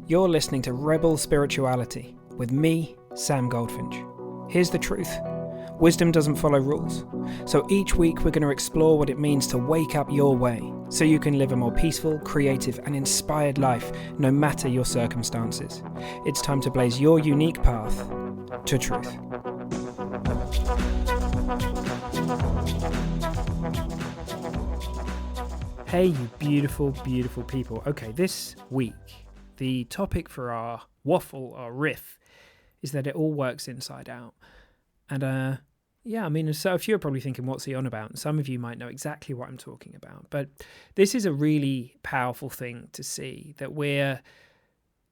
You're listening to Rebel Spirituality with me, Sam Goldfinch. Here's the truth. Wisdom doesn't follow rules. So each week we're going to explore what it means to wake up your way so you can live a more peaceful, creative and inspired life no matter your circumstances. It's time to blaze your unique path to truth. Hey, you beautiful, beautiful people. Okay, this week, the topic for our waffle, our riff, is that it all works inside out. And so a few are probably thinking, what's he on about? And some of you might know exactly what I'm talking about. But this is a really powerful thing to see, that we're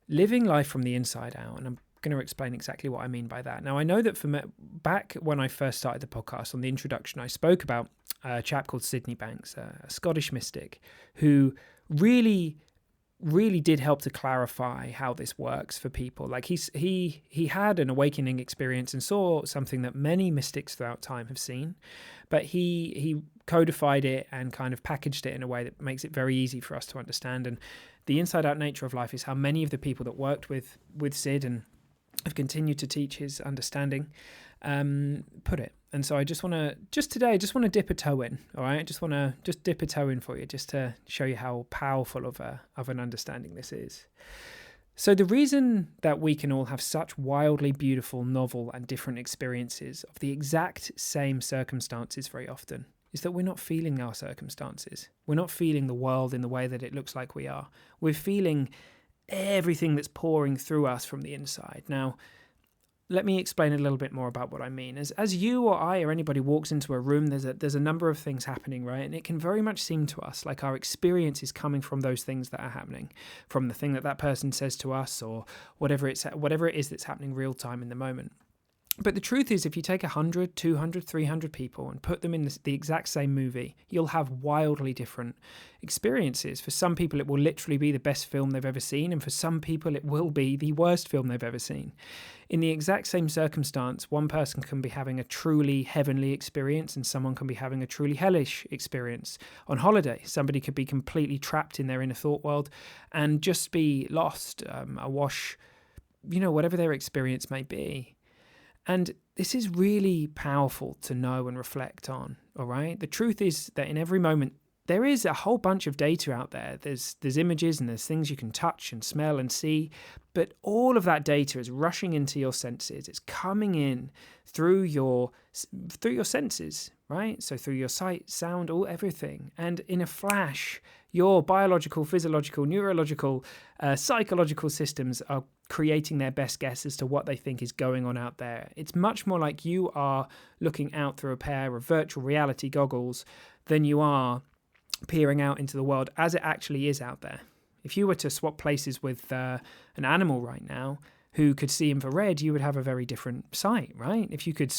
living life from the inside out. And I'm going to explain exactly what I mean by that. Now, I know that for me, back when I first started the podcast, on the introduction, I spoke about a chap called Sydney Banks, a Scottish mystic, who really did help to clarify how this works for people. Like he had an awakening experience and saw something that many mystics throughout time have seen, but he codified it and kind of packaged it in a way that makes it very easy for us to understand. And the inside out nature of life is how many of the people that worked with Sid and have continued to teach his understanding put it. And so I just want to dip a toe in, all right? Just dip a toe in for you, just to show you how powerful of an understanding this is. So the reason that we can all have such wildly beautiful, novel and different experiences of the exact same circumstances very often is that we're not feeling our circumstances. We're not feeling the world in the way that it looks like we are. We're feeling everything that's pouring through us from the inside. Now, let me explain a little bit more about what I mean. As you or I or anybody walks into a room, there's a number of things happening, right? And it can very much seem to us like our experience is coming from those things that are happening, from the thing that person says to us, or whatever it is that's happening real time in the moment. But the truth is, if you take 100, 200, 300 people and put them in the exact same movie, you'll have wildly different experiences. For some people, it will literally be the best film they've ever seen, and for some people, it will be the worst film they've ever seen. In the exact same circumstance, one person can be having a truly heavenly experience and someone can be having a truly hellish experience. On holiday, somebody could be completely trapped in their inner thought world and just be lost, awash, whatever their experience may be. And this is really powerful to know and reflect on, all right? The truth is that in every moment, there is a whole bunch of data out there. There's images and there's things you can touch and smell and see, but all of that data is rushing into your senses. It's coming in through your senses, right? So through your sight, sound, everything. And in a flash, your biological, physiological, neurological, psychological systems are creating their best guess as to what they think is going on out there. It's much more like you are looking out through a pair of virtual reality goggles than you are peering out into the world as it actually is out there. If you were to swap places with an animal right now who could see infrared, you would have a very different sight, right? If you could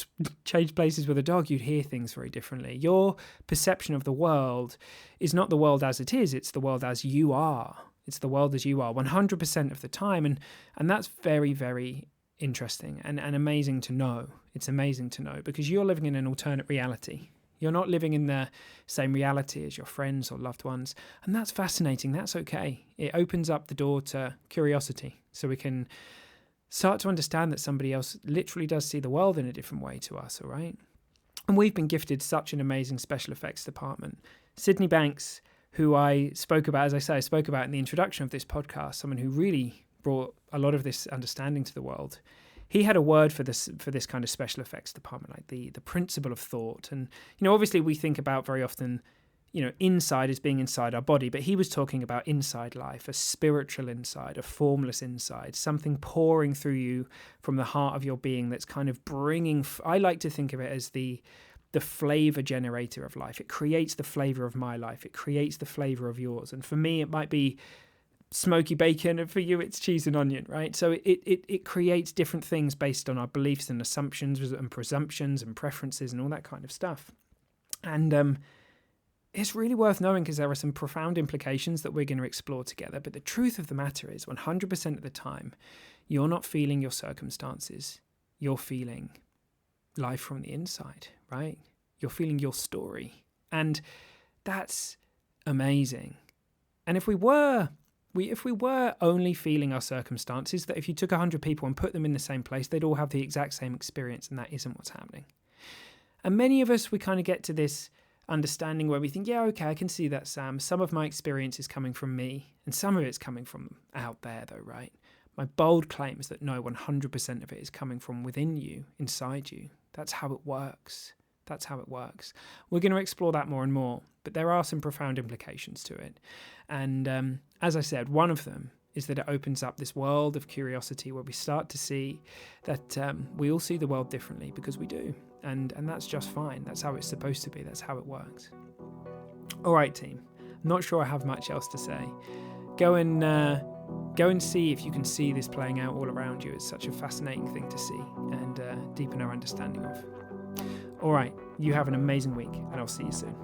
change places with a dog, you'd hear things very differently. Your perception of the world is not the world as it is, it's the world as you are. It's the world as you are 100% of the time. And that's very, very interesting and amazing to know. It's amazing to know because you're living in an alternate reality. You're not living in the same reality as your friends or loved ones. And that's fascinating. That's okay. It opens up the door to curiosity so we can start to understand that somebody else literally does see the world in a different way to us, all right? And we've been gifted such an amazing special effects department. Sydney Banks, who I spoke about in the introduction of this podcast, someone who really brought a lot of this understanding to the world. He had a word for this kind of special effects department, like the principle of thought. And, obviously we think about very often, inside as being inside our body, but he was talking about inside life, a spiritual inside, a formless inside, something pouring through you from the heart of your being that's kind of bringing, I like to think of it as the flavor generator of life. It creates the flavor of my life. It creates the flavor of yours. And for me, it might be smoky bacon, and for you it's cheese and onion, right? So it creates different things based on our beliefs and assumptions and presumptions and preferences and all that kind of stuff. And it's really worth knowing because there are some profound implications that we're going to explore together. But the truth of the matter is 100% of the time, you're not feeling your circumstances. You're feeling life from the inside, right? You're feeling your story. And that's amazing. And if we were if we were only feeling our circumstances, that if you took 100 people and put them in the same place, they'd all have the exact same experience, and that isn't what's happening. And many of us, we kind of get to this understanding where we think, yeah, okay, I can see that, Sam. Some of my experience is coming from me, and some of it's coming from out there, though, right? My bold claim is that no, 100% of it is coming from within you, inside you. That's how it works. That's how it works. We're going to explore that more and more, but there are some profound implications to it. And as I said, one of them is that it opens up this world of curiosity where we start to see that we all see the world differently, because we do. And that's just fine. That's how it's supposed to be. That's how it works. All right, team. I'm not sure I have much else to say. Go and see if you can see this playing out all around you. It's such a fascinating thing to see and deepen our understanding of. All right, you have an amazing week, and I'll see you soon.